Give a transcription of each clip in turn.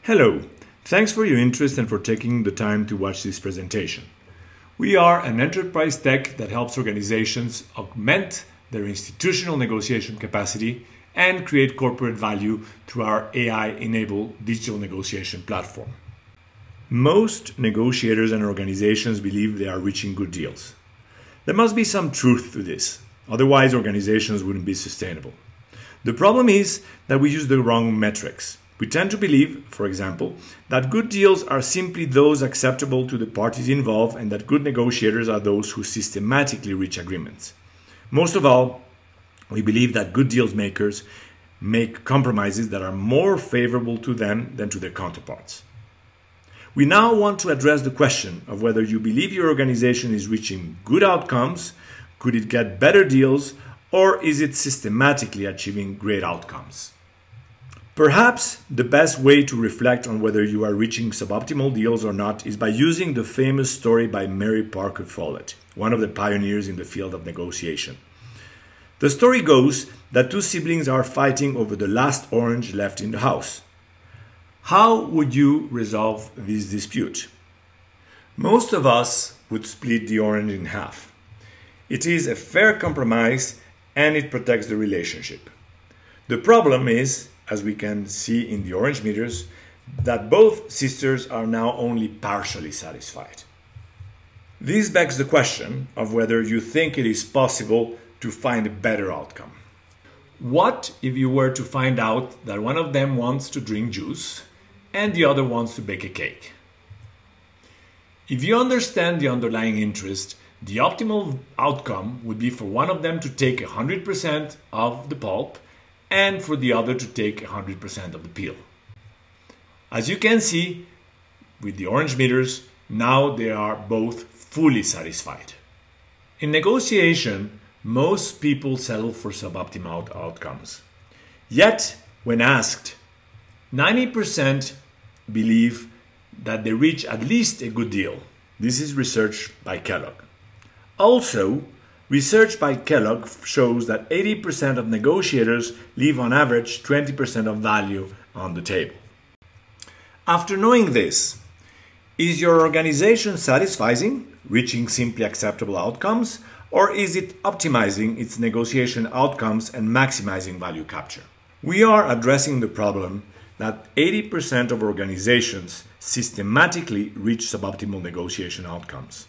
Hello, thanks for your interest and for taking the time to watch this presentation. We are an enterprise tech that helps organizations augment their institutional negotiation capacity and create corporate value through our AI-enabled digital negotiation platform. Most negotiators and organizations believe they are reaching good deals. There must be some truth to this, otherwise organizations wouldn't be sustainable. The problem is that we use the wrong metrics. We tend to believe, for example, that good deals are simply those acceptable to the parties involved and that good negotiators are those who systematically reach agreements. Most of all, we believe that good deals makers make compromises that are more favorable to them than to their counterparts. We now want to address the question of whether you believe your organization is reaching good outcomes, could it get better deals, or is it systematically achieving great outcomes? Perhaps the best way to reflect on whether you are reaching suboptimal deals or not is by using the famous story by Mary Parker Follett, one of the pioneers in the field of negotiation. The story goes that two siblings are fighting over the last orange left in the house. How would you resolve this dispute? Most of us would split the orange in half. It is a fair compromise and it protects the relationship. The problem is, as we can see in the orange meters, that both sisters are now only partially satisfied. This begs the question of whether you think it is possible to find a better outcome. What if you were to find out that one of them wants to drink juice and the other wants to bake a cake? If you understand the underlying interest, the optimal outcome would be for one of them to take 100% of the pulp and for the other to take 100% of the peel. As you can see with the orange meters, now they are both fully satisfied. In negotiation, most people settle for suboptimal outcomes. Yet, when asked, 90% believe that they reach at least a good deal. This is research by Kellogg. Also, research by Kellogg shows that 80% of negotiators leave on average 20% of value on the table. After knowing this, is your organization satisfying, reaching simply acceptable outcomes, or is it optimizing its negotiation outcomes and maximizing value capture? We are addressing the problem that 80% of organizations systematically reach suboptimal negotiation outcomes.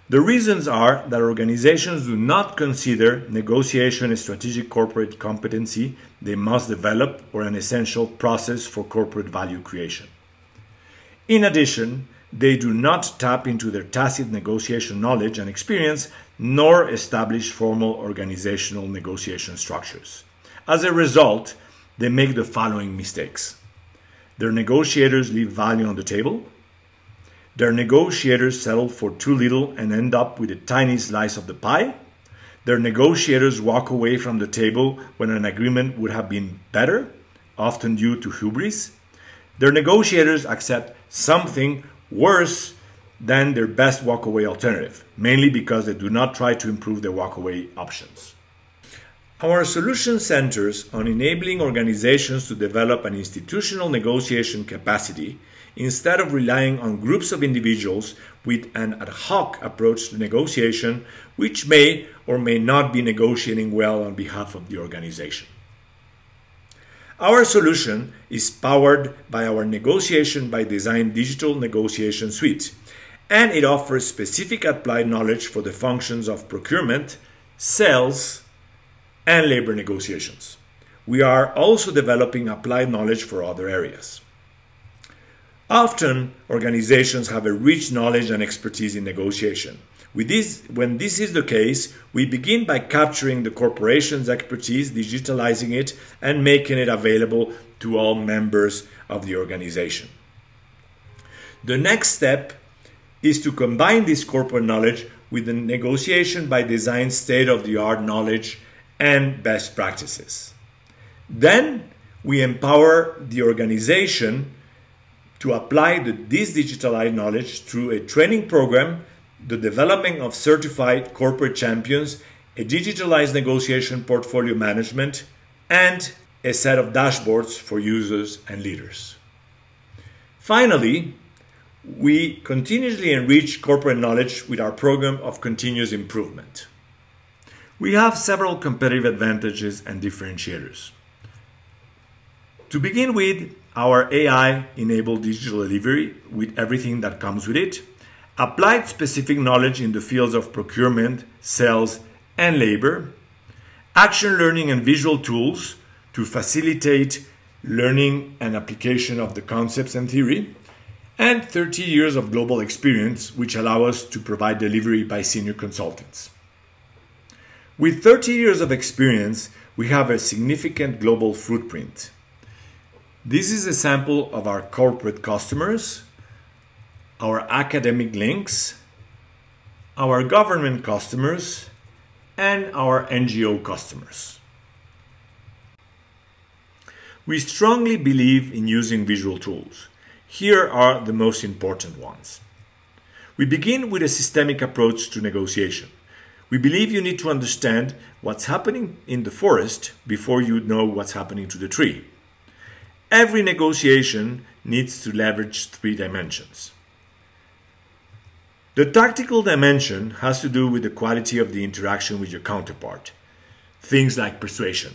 The reasons are that organizations do not consider negotiation a strategic corporate competency they must develop or an essential process for corporate value creation. In addition, they do not tap into their tacit negotiation knowledge and experience, nor establish formal organizational negotiation structures. As a result, they make the following mistakes. Their negotiators leave value on the table. Their negotiators settle for too little and end up with a tiny slice of the pie. Their negotiators walk away from the table when an agreement would have been better, often due to hubris. Their negotiators accept something worse than their best walkaway alternative, mainly because they do not try to improve their walkaway options. Our solution centers on enabling organizations to develop an institutional negotiation capacity instead of relying on groups of individuals with an ad hoc approach to negotiation, which may or may not be negotiating well on behalf of the organization. Our solution is powered by our Negotiation by Design digital negotiation suite, and it offers specific applied knowledge for the functions of procurement, sales, and labor negotiations. We are also developing applied knowledge for other areas. Often, organizations have a rich knowledge and expertise in negotiation. When this is the case, we begin by capturing the corporation's expertise, digitalizing it, and making it available to all members of the organization. The next step is to combine this corporate knowledge with the Negotiation by Design state-of-the-art knowledge and best practices. Then we empower the organization to apply this digitalized knowledge through a training program, the development of certified corporate champions, a digitalized negotiation portfolio management, and a set of dashboards for users and leaders. Finally, we continuously enrich corporate knowledge with our program of continuous improvement. We have several competitive advantages and differentiators. To begin with, our AI-enabled digital delivery with everything that comes with it, applied specific knowledge in the fields of procurement, sales, and labor, action learning and visual tools to facilitate learning and application of the concepts and theory, and 30 years of global experience, which allow us to provide delivery by senior consultants. With 30 years of experience, we have a significant global footprint. This is a sample of our corporate customers, our academic links, our government customers, and our NGO customers. We strongly believe in using visual tools. Here are the most important ones. We begin with a systemic approach to negotiation. We believe you need to understand what's happening in the forest before you know what's happening to the tree. Every negotiation needs to leverage 3 dimensions. The tactical dimension has to do with the quality of the interaction with your counterpart, things like persuasion.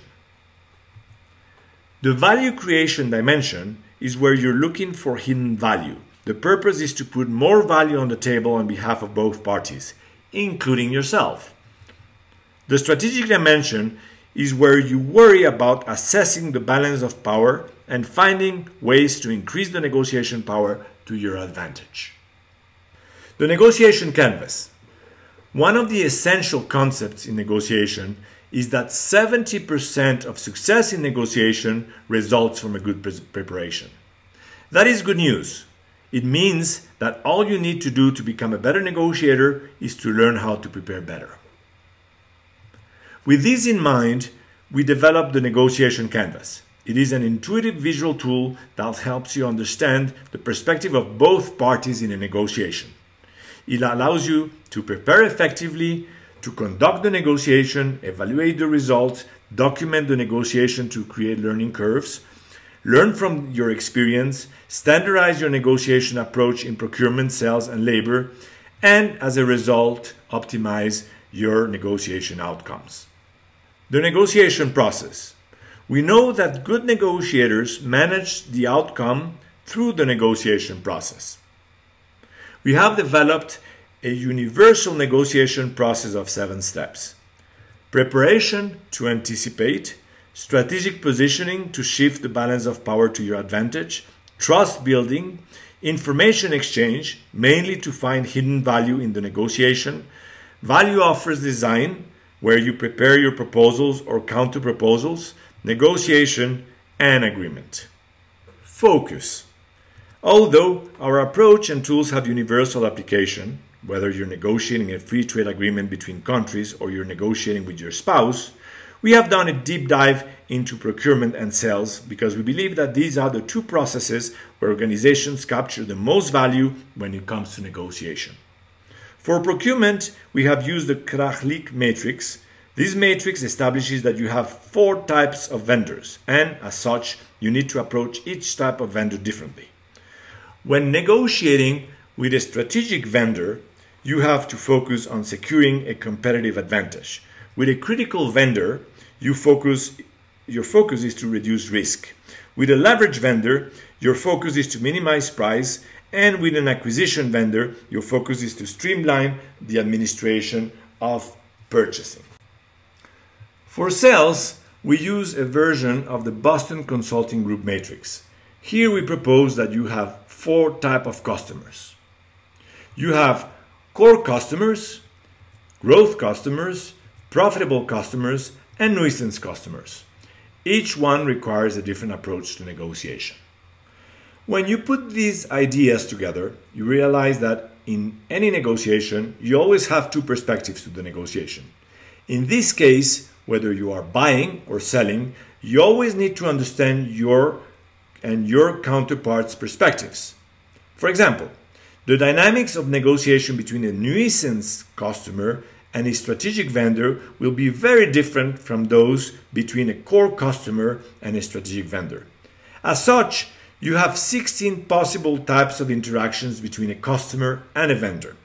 The value creation dimension is where you're looking for hidden value. The purpose is to put more value on the table on behalf of both parties, including yourself. The strategic dimension is where you worry about assessing the balance of power and finding ways to increase the negotiation power to your advantage. The negotiation canvas. One of the essential concepts in negotiation is that 70% of success in negotiation results from a good preparation. That is good news. It means that all you need to do to become a better negotiator is to learn how to prepare better. With this in mind, we developed the negotiation canvas. It is an intuitive visual tool that helps you understand the perspective of both parties in a negotiation. It allows you to prepare effectively, to conduct the negotiation, evaluate the results, document the negotiation to create learning curves, learn from your experience, standardize your negotiation approach in procurement, sales, and labor, and as a result, optimize your negotiation outcomes. The negotiation process. We know that good negotiators manage the outcome through the negotiation process. We have developed a universal negotiation process of 7 steps. Preparation to anticipate, strategic positioning to shift the balance of power to your advantage, trust building, information exchange, mainly to find hidden value in the negotiation, value offers design, where you prepare your proposals or counter proposals, negotiation, and agreement. Focus. Although our approach and tools have universal application, whether you're negotiating a free trade agreement between countries or you're negotiating with your spouse, we have done a deep dive into procurement and sales because we believe that these are the 2 processes where organizations capture the most value when it comes to negotiation. For procurement, we have used the Krachlik matrix. This matrix establishes that you have 4 types of vendors, and as such, you need to approach each type of vendor differently. When negotiating with a strategic vendor, you have to focus on securing a competitive advantage. With a critical vendor, your focus is to reduce risk. With a leverage vendor, your focus is to minimize price, and with an acquisition vendor, your focus is to streamline the administration of purchasing. For sales, we use a version of the Boston Consulting Group matrix. Here we propose that you have 4 types of customers. You have core customers, growth customers, profitable customers, and nuisance customers. Each one requires a different approach to negotiation. When you put these ideas together, you realize that in any negotiation, you always have 2 perspectives to the negotiation. In this case, whether you are buying or selling, you always need to understand your counterpart's perspectives. For example, the dynamics of negotiation between a nuisance customer and a strategic vendor will be very different from those between a core customer and a strategic vendor. As such, you have 16 possible types of interactions between a customer and a vendor.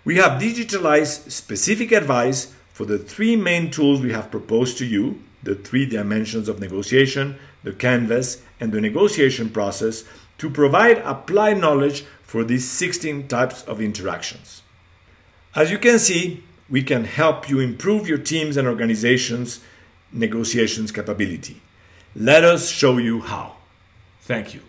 We have digitalized specific advice for the three main tools we have proposed to you, the three dimensions of negotiation, the canvas, and the negotiation process, to provide applied knowledge for these 16 types of interactions. As you can see, we can help you improve your teams and organizations' negotiations capability. Let us show you how. Thank you.